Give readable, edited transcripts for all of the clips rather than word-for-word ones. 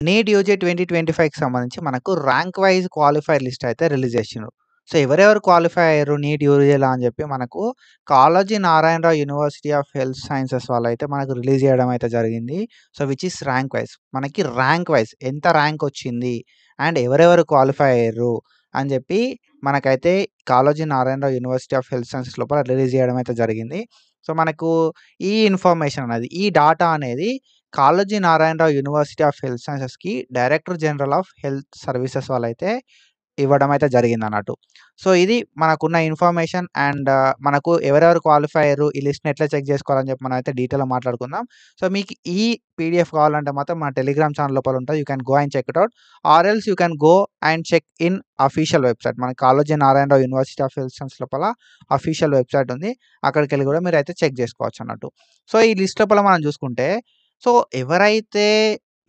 NEET UG 2025కి సంబంధించి మనకు ర్యాంక్ వైజ్ క్వాలిఫైర్ లిస్ట్ అయితే రిలీజ్ చేసిండ్రు. సో, ఎవరెవరు క్వాలిఫై అయ్యారు నీట్ యూజీలా అని చెప్పి మనకు Kaloji Narayanarao university of health sciences వాళ్ళైతే మనకు రిలీజ్ చేయడం అయితే జరిగింది. So, which is rank wise. మనకి ర్యాంక్ వైజ్ ఎంత ర్యాంక్ వచ్చింది అండ్ ఎవరెవరు క్వాలిఫై అయ్యారు అని చెప్పి మనకైతే Kaloji Narayanarao university of health sciences లోపల రిలీజ్ చేయడం అయితే జరిగింది. సో, మనకు ఈ ఇన్ఫర్మేషన్ అనేది, ఈ డాటా అనేది Kaloji Narayanarao university of health సైన్సెస్‌కి director general of health services వాళ్ళైతే ఇవ్వడం అయితే జరిగిందన్నట్టు. సో, ఇది మనకున్న ఇన్ఫర్మేషన్ అండ్ మనకు ఎవరెవరు క్వాలిఫై అయ్యారు, ఈ లిస్ట్‌ని ఎట్లా చెక్ చేసుకోవాలని చెప్పి మనమైతే డీటెయిల్‌గా మాట్లాడుకుందాం. సో, మీకు ఈ పీడీఎఫ్ కావాలంటే మాత్రం మన టెలిగ్రామ్ ఛానల్ లోపల ఉంటది. You can go and check it out. Or else you can go and check in official website. మన Kaloji Narayanarao university of health science లోపల అఫీషియల్ వెబ్‌సైట్ ఉంది. అక్కడికెళ్ళి కూడా మీరైతే చెక్ చేసుకోవచ్చు అన్నట్టు. సో, ఈ లిస్ట్ లోపల మనం చూసుకుంటే, సో, ఎవరైతే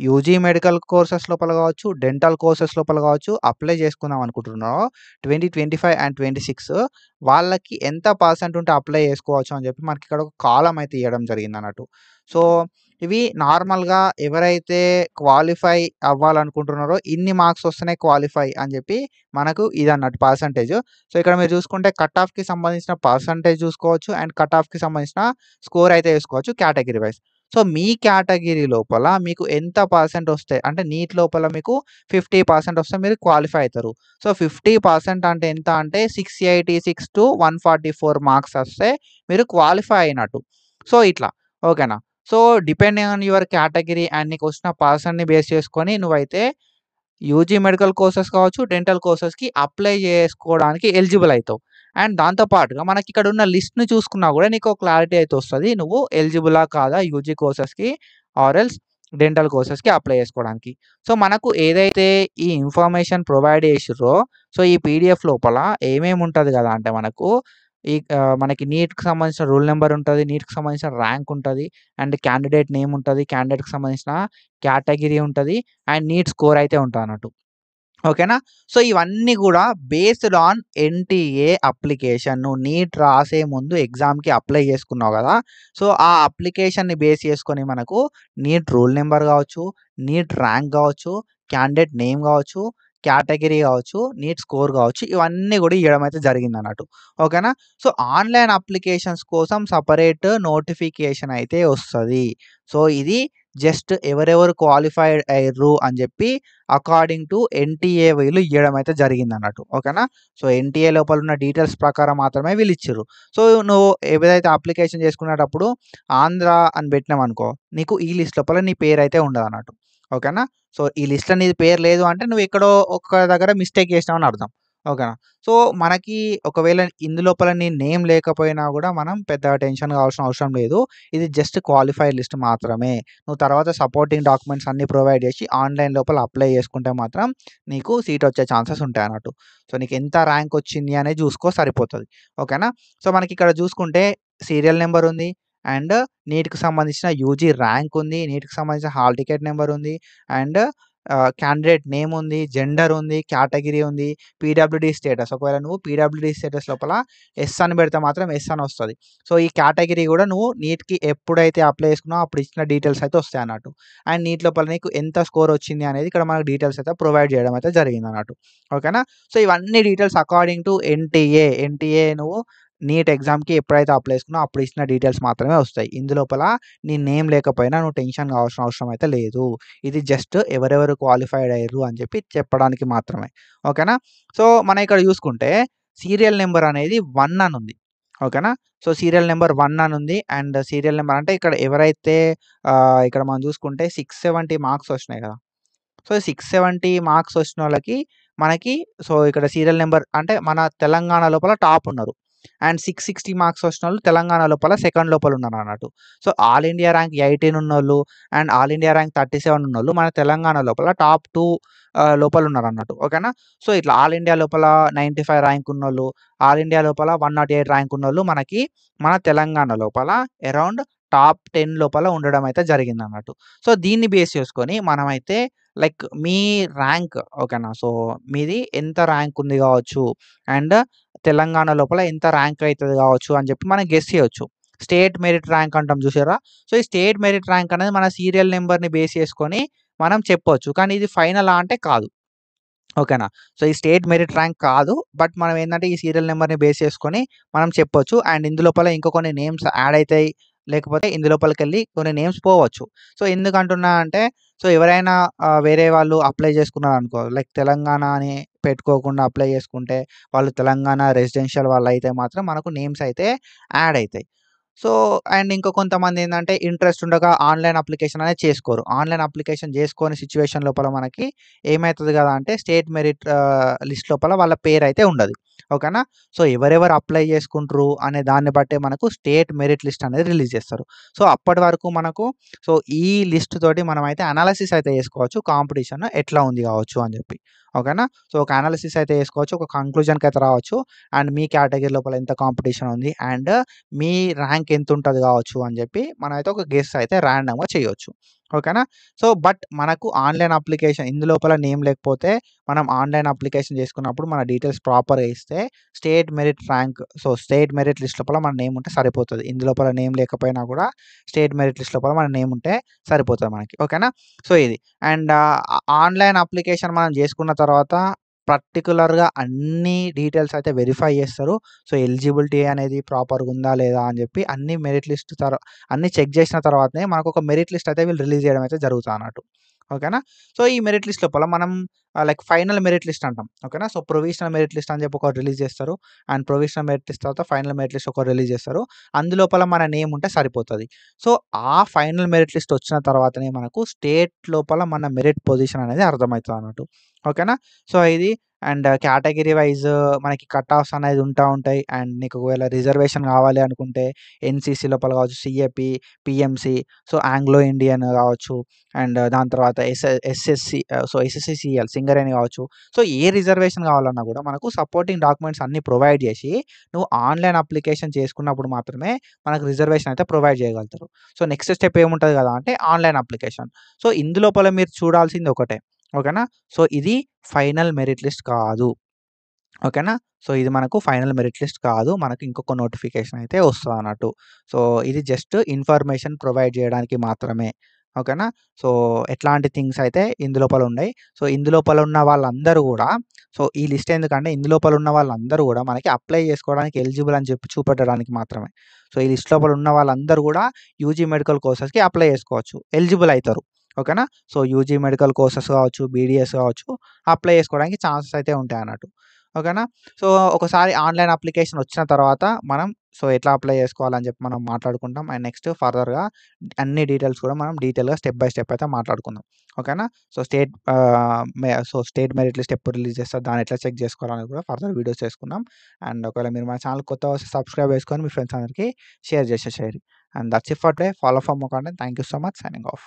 యూజీ మెడికల్ కోర్సెస్ లోపల కావచ్చు, డెంటల్ కోర్సెస్ లోపల కావచ్చు అప్లై చేసుకుందాం అనుకుంటున్నారో 2025 అండ్ 26 వాళ్ళకి ఎంత పర్సెంట్ ఉంటే అప్లై చేసుకోవచ్చు అని చెప్పి మనకి ఇక్కడ ఒక కాలమ్ అయితే ఇవ్వడం జరిగిందన్నట్టు. సో, ఇవి నార్మల్‌గా ఎవరైతే క్వాలిఫై అవ్వాలనుకుంటున్నారో ఇన్ని మార్క్స్ వస్తేనే క్వాలిఫై అని చెప్పి మనకు ఇదన్నట్టు పర్సెంటేజ్. సో, ఇక్కడ మీరు చూసుకుంటే కట్ ఆఫ్‌కి సంబంధించిన పర్సెంటేజ్ చూసుకోవచ్చు అండ్ కట్ ఆఫ్‌కి సంబంధించిన స్కోర్ అయితే చూసుకోవచ్చు కేటగిరీ వైస్. సో, మీ కేటగిరీ లోపల మీకు ఎంత పర్సెంట్ వస్తే అంటే నీట్ లోపల మీకు 50% వస్తే మీరు క్వాలిఫై అయితారు. సో, 50% అంటే ఎంత అంటే 686-144 మార్క్స్ వస్తే మీరు క్వాలిఫై అయినట్టు. సో, ఇట్లా ఓకేనా. So, depending on your category and నీకొచ్చిన పర్సన్‌ని బేస్ చేసుకొని నువ్వైతే యూజీ మెడికల్ కోర్సెస్ కావచ్చు, డెంటల్ కోర్సెస్‌కి అప్లై చేసుకోవడానికి ఎలిజిబుల్ అయితావు. అండ్ దాంతో పాటుగా మనకిక్కడ ఉన్న లిస్ట్‌ని చూసుకున్నా గూడా నీకో క్లారిటీ అయితే వస్తది. నువ్వు ఎలిజిబులా కాదా యూజీ కోర్సెస్‌కి ఆర్ ఎల్స్ డెంటల్ కోర్సెస్‌కి అప్లై చేసుకోవడానికి. సో, మనకు ఏదైతే ఈ ఇన్ఫర్మేషన్ ప్రొవైడ్ చేసిర్రో, సో, ఈ పీడీఎఫ్ లోపల ఏమేమి ఉంటది గదా అంటే మనకు మనకి నీట్‌కి సంబంధించిన రూల్ నంబర్ ఉంటది. నీట్‌కి సంబంధించిన ర్యాంక్ ఉంటది. అండ్ క్యాండిడేట్ నేమ్ ఉంటది. క్యాండిడేట్‌కి సంబంధించిన కేటగిరీ ఉంటది. అండ్ నీట్ స్కోర్ అయితే ఉంటదన్నట్టు. ఓకేనా. సో, ఇవన్నీ గూడా బేస్డ్ ఆన్ ఎన్‌టీఏ అప్లికేషన్. నువ్వు నీట్ రాసే ముందు ఎగ్జామ్‌కి అప్లై చేసుకున్నావు గదా! సో, ఆ అప్లికేషన్‌ని బేస్ చేసుకొని మనకు నీట్ రూల్ నంబర్ గావచ్చు, నీట్ ర్యాంక్ గావచ్చు, క్యాండిడేట్ నేమ్ గావచ్చు, కేటగిరీ గావచ్చు, నీట్ స్కోర్ గావచ్చు, ఇవన్నీ గూడా ఇయ్యడం అయితే జరిగిందన్నట్టు. ఓకేనా. సో, ఆన్‌లైన్ అప్లికేషన్స్ కోసం సెపరేట్ నోటిఫికేషన్ అయితే వస్తది. సో, ఇది జస్ట్ ఎవరెవరు క్వాలిఫైడ్ అయ్యిర్రు అని జెప్పి అకార్డింగ్ టు ఎన్‌టీఏ వీళ్ళు ఇయ్యడం అయితే జరిగిందన్నట్టు. ఓకేనా. సో, ఎన్‌టీఏ లోపల ఉన్న డీటెయిల్స్ ప్రకారం మాత్రమే వీళ్ళు ఇచ్చిర్రు. సో, నువ్వు ఏదైతే అప్లికేషన్ చేసుకునేటప్పుడు ఆంధ్ర అని పెట్టినామనుకో, నీకు ఈ లిస్ట్ లోపల నీ పేరైతే ఉండదన్నట్టు. ఓకేనా. సో, ఈ లిస్ట్‌లో నీది పేరు లేదు అంటే నువ్వు ఎక్కడో ఒక దగ్గర మిస్టేక్ చేసినావు అని అర్థం. ఓకేనా. సో, మనకి ఒకవేళ ఇందులోపల నీ నేమ్ లేకపోయినా గూడా మనం పెద్దగా టెన్షన్ కావాల్సిన అవసరం లేదు. ఇది జస్ట్ క్వాలిఫైడ్ లిస్ట్ మాత్రమే. నువ్వు తర్వాత సపోర్టింగ్ డాక్యుమెంట్స్ అన్నీ ప్రొవైడ్ చేసి ఆన్‌లైన్ లోపల అప్లై చేసుకుంటే మాత్రం నీకు సీట్ వచ్చే ఛాన్సెస్ ఉంటాయన్నట్టు. సో, నీకు ఎంత ర్యాంక్ వచ్చింది అనేది చూసుకో సరిపోతది. ఓకేనా. సో, మనకిక్కడ చూసుకుంటే సీరియల్ నంబర్ ఉంది. అండ్ నీట్‌కి సంబంధించిన యూజీ ర్యాంక్ ఉంది. నీట్‌కి సంబంధించిన హాల్ టికెట్ నంబర్ ఉంది. అండ్ క్యాండిడేట్ నేమ్ ఉంది. జెండర్ ఉంది. కేటగిరీ ఉంది. పీడబ్ల్యూడీ స్టేటస్ ఒకవేళ నువ్వు పీడబ్ల్యూడీ స్టేటస్ లోపల ఎస్ అని పెడితే మాత్రం ఎస్ అని వస్తది. సో, ఈ కేటగిరీ గూడా నువ్వు నీట్‌కి ఎప్పుడైతే అప్లై చేసుకున్నావో అప్పుడు ఇచ్చిన డీటెయిల్స్ అయితే వస్తాయన్నట్టు. అండ్ నీట్ లోపల నీకు ఎంత స్కోర్ వచ్చింది అనేది ఇక్కడ మనకు డీటెయిల్స్ అయితే ప్రొవైడ్ చేయడం అయితే జరిగిందన్నట్టు. ఓకేనా. సో, ఇవన్నీ డీటెయిల్స్ అకార్డింగ్ టు ఎన్‌టీఏ నువ్వు నీట్ ఎగ్జామ్‌కి ఎప్పుడైతే అప్లై చేసుకున్నావో అప్పుడు ఇచ్చిన డీటెయిల్స్ మాత్రమే వస్తాయి. ఇందులోపల నీ నేమ్ లేకపోయినా నువ్వు టెన్షన్ కావాల్సిన అవసరం అయితే లేదు. ఇది జస్ట్ ఎవరెవరు క్వాలిఫైడ్ అయ్యిర్రు అని చెప్పి చెప్పడానికి మాత్రమే. ఓకేనా. సో, మనం ఇక్కడ చూసుకుంటే సీరియల్ నంబర్ అనేది 1 అని ఉంది. ఓకేనా. సో, సీరియల్ నంబర్ 1 అని ఉంది. అండ్ సీరియల్ నంబర్ అంటే ఇక్కడ ఎవరైతే ఇక్కడ మనం చూసుకుంటే 670 మార్క్స్ వచ్చినాయి కదా! సో, 670 మార్క్స్ వచ్చినోళ్ళకి మనకి సో, ఇక్కడ సీరియల్ నంబర్ అంటే మన తెలంగాణ లోపల టాప్ ఉన్నారు. అండ్ 660 మార్క్స్ వచ్చినోళ్ళు తెలంగాణ లోపల సెకండ్ లోపల ఉన్నారన్నట్టు. సో, ఆల్ ఇండియా ర్యాంక్ 18 ఉన్నోళ్ళు అండ్ ఆల్ ఇండియా ర్యాంక్ 37 ఉన్నోళ్ళు మన తెలంగాణ లోపల టాప్ 2 లోపల ఉన్నారన్నట్టు. ఓకేనా. సో, ఇట్లా ఆల్ ఇండియా లోపల 95 ర్యాంక్ ఉన్నోళ్ళు, ఆల్ ఇండియా లోపల 108 ర్యాంక్ ఉన్నోళ్ళు మనకి మన తెలంగాణ లోపల అరౌండ్ టాప్ 10 లోపల ఉండడం అయితే జరిగిందన్నట్టు. సో, దీన్ని బేస్ చేసుకొని మనమైతే లైక్ మీ ర్యాంక్ ఓకేనా. సో, మీది ఎంత ర్యాంక్ ఉంది గావచ్చు అండ్ తెలంగాణ లోపల ఎంత ర్యాంక్ అయితది గావచ్చు అని చెప్పి మనం గెస్ చేయొచ్చు. స్టేట్ మెరిట్ ర్యాంక్ అంటాం చూసారా? సో, ఈ స్టేట్ మెరిట్ ర్యాంక్ అనేది మన సీరియల్ నంబర్‌ని బేస్ చేసుకొని మనం చెప్పొచ్చు. కానీ ఇది ఫైనలా అంటే కాదు. ఓకేనా. సో, ఈ స్టేట్ మెరిట్ ర్యాంక్ కాదు. బట్ మనం ఏందంటే ఈ సీరియల్ నంబర్‌ని బేస్ చేసుకొని మనం చెప్పొచ్చు. అండ్ ఇందులోపల ఇంకా కొన్ని నేమ్స్ యాడ్ అయితాయి. లేకపోతే ఇందులోపలికెళ్ళి కొన్ని నేమ్స్ పోవచ్చు. సో, ఎందుకంటున్నా అంటే సో, ఎవరైనా వేరే వాళ్ళు అప్లై చేసుకున్నారనుకో లైక్ తెలంగాణ అని పెట్టుకోకుండా అప్లై చేసుకుంటే వాళ్ళు తెలంగాణ రెసిడెన్షియల్ వాళ్ళైతే మాత్రం మనకు నేమ్స్ అయితే యాడ్ అయితాయి. సో, అండ్ ఇంకా కొంతమందేందంటే ఇంట్రెస్ట్ ఉండక ఆన్‌లైన్ అప్లికేషన్ అనేది చేసుకోరు. ఆన్‌లైన్ అప్లికేషన్ జేసుకోని సిట్యుయేషన్ లోపల మనకి ఏమైతది గదా అంటే స్టేట్ మెరిట్ లిస్ట్ లోపల వాళ్ళ పేరైతే ఉండదు. ఓకేనా. సో, ఎవరెవరు అప్లై చేసుకుంట్రు అనే దాన్ని బట్టే మనకు స్టేట్ మెరిట్ లిస్ట్ అనేది రిలీజ్ జేస్తారు. సో, అప్పటి వరకు మనకు సో, ఈ లిస్ట్ తోటి మనమైతే అనాలిసిస్ అయితే జేసుకోవచ్చు. కాంపిటీషన్ ఎట్లా ఉంది గావచ్చు అని జెప్పి. ఓకేనా. సో, ఒక అనాలిసిస్ అయితే జేసుకోవచ్చు. ఒక కంక్లూజన్‌కయితే రావచ్చు. అండ్ మీ కేటగరీ లోపల ఎంత కాంపిటీషన్ ఉంది. అండ్ మీ ర్యాంక్ ఎంతుంటది గావచ్చు అని జెప్పి మనమైతే ఒక గెస్ అయితే ర్యాండమ్‌గా చేయొచ్చు. ఓకేనా. సో, బట్ మనకు ఆన్‌లైన్ అప్లికేషన్ ఇందులోపల నేమ్ లేకపోతే మనం ఆన్‌లైన్ అప్లికేషన్ చేసుకున్నప్పుడు మన డీటెయిల్స్ ప్రాపర్‌గా ఇస్తే state merit rank so, state merit list లోపల మన నేమ్ ఉంటే సరిపోతది. ఇందులోపల నేమ్ లేకపోయినా గూడా స్టేట్ మెరిట్ లిస్ట్ లోపల మన నేమ్ ఉంటే సరిపోతది మనకి. ఓకేనా. సో, ఇది అండ్ ఆన్‌లైన్ అప్లికేషన్ మనం జేసుకున్న తర్వాత పర్టిక్యులర్‌గా అన్ని డీటెయిల్స్ అయితే వెరిఫై జేస్తారు. సో, ఎలిజిబిలిటీ అనేది ప్రాపర్‌గా ఉందా లేదా అని జెప్పి అన్ని మెరిట్ లిస్ట్ అన్నీ చెక్ జేసిన తర్వాతనే మనకొక మెరిట్ లిస్ట్ అయితే వీళ్ళు రిలీజ్ జేయడం అయితే జరుగుతదన్నట్టు. ఓకేనా. సో, ఈ మెరిట్ లిస్ట్ లోపల మనం లైక్ ఫైనల్ మెరిట్ లిస్ట్ అంటాం. ఓకేనా. సో, ప్రొవిషనల్ మెరిట్ లిస్ట్ అని జెప్పి ఒకటి రిలీజ్ జేస్తారు. అండ్ ప్రొవిషనల్ మెరిట్ లిస్ట్ తర్వాత ఫైనల్ మెరిట్ లిస్ట్ ఒకటి రిలీజ్ జేస్తారు. అందులోపల మన నేమ్ ఉంటే సరిపోతది. సో, ఆ ఫైనల్ మెరిట్ లిస్ట్ వచ్చిన తర్వాతనే మనకు స్టేట్ లోపల మన మెరిట్ పొజిషన్ అనేది అర్థమైతదన్నట్టు. ఓకేనా. సో, ఇది అండ్ కేటగరీ వైస్ మనకి కట్ ఆఫ్స్ అనేది ఉంటాయి. అండ్ నీకు ఒకవేళ రిజర్వేషన్ గావాలి అనుకుంటే ఎన్‌సీసీ లోపల గావచ్చు, CAP, PMC, so, Anglo Indian గావచ్చు. అండ్ దాని తర్వాత ఎస్ఎస్‌సి సో, ఎస్ఎస్‌సీసీఎల్ సింగరేణి గావచ్చు. సో, ఏ రిజర్వేషన్ కావాలన్నా గూడా మనకు సపోర్టింగ్ డాక్యుమెంట్స్ అన్నీ ప్రొవైడ్ జేసి, నువ్వు ఆన్‌లైన్ అప్లికేషన్ చేసుకున్నప్పుడు మాత్రమే మనకు రిజర్వేషన్ అయితే ప్రొవైడ్ జేయగలుగుతారు. సో, నెక్స్ట్ స్టెప్ ఏముంటది గదా అంటే ఆన్‌లైన్ అప్లికేషన్. సో, ఇందులోపల మీరు చూడాల్సింది ఒకటే. ఓకేనా. సో, ఇది ఫైనల్ మెరిట్ లిస్ట్ కాదు. ఓకేనా. సో, ఇది మనకు ఫైనల్ మెరిట్ లిస్ట్ కాదు. మనకు ఇంకొక నోటిఫికేషన్ అయితే వస్తదన్నట్టు. సో, ఇది జస్ట్ ఇన్ఫర్మేషన్ ప్రొవైడ్ జేయడానికి మాత్రమే. ఓకేనా. సో, ఎట్లాంటి థింగ్స్ అయితే ఇందులోపల ఉన్నాయి. సో, ఇందులోపల ఉన్న వాళ్ళందరూ గూడా సో, ఈ లిస్ట్ ఎందుకంటే ఇందులోపల ఉన్న వాళ్ళందరూ గూడా మనకి అప్లై జేసుకోవడానికి ఎలిజిబుల్ అని చెప్పి చూపెట్టడానికి మాత్రమే. సో, ఈ లిస్ట్ లోపల ఉన్న వాళ్ళందరూ గూడా యూజీ మెడికల్ కోర్సెస్‌కి అప్లై జేసుకోవచ్చు. ఎలిజిబుల్ అయితారు. ఓకేనా. సో, యూజీ మెడికల్ కోర్సెస్ గావచ్చు, బీడీఎస్ గావచ్చు అప్లై జేసుకోవడానికి ఛాన్సెస్ అయితే ఉంటాయన్నట్టు. ఓకేనా. సో, ఒకసారి ఆన్‌లైన్ అప్లికేషన్ వచ్చిన తర్వాత మనం సో, ఎట్లా అప్లై చేసుకోవాలని చెప్పి మనం మాట్లాడుకుంటాం. అండ్ నెక్స్ట్ ఫర్దర్‌గా అన్ని డీటెయిల్స్ కూడా మనం డీటెయిల్‌గా స్టెప్ బై స్టెప్ అయితే మాట్లాడుకుందాం. ఓకేనా. సో, స్టేట్ మెరిట్ లిస్ట్ ఎప్పుడు రిలీజ్ చేస్తారు, దాన్ని ఎట్లా చెక్ చేసుకోవాలనేది కూడా ఫర్దర్ వీడియోస్ చేసుకుందాం. అండ్ ఒకవేళ మీరు మన ఛానల్ కొత్తగా వస్తే సబ్స్క్రైబ్ చేసుకొని మీ ఫ్రెండ్స్ అందరికి షేర్ చేసేసేయండి. And that's it for today. Follow for more content. Thank you so much. Signing off.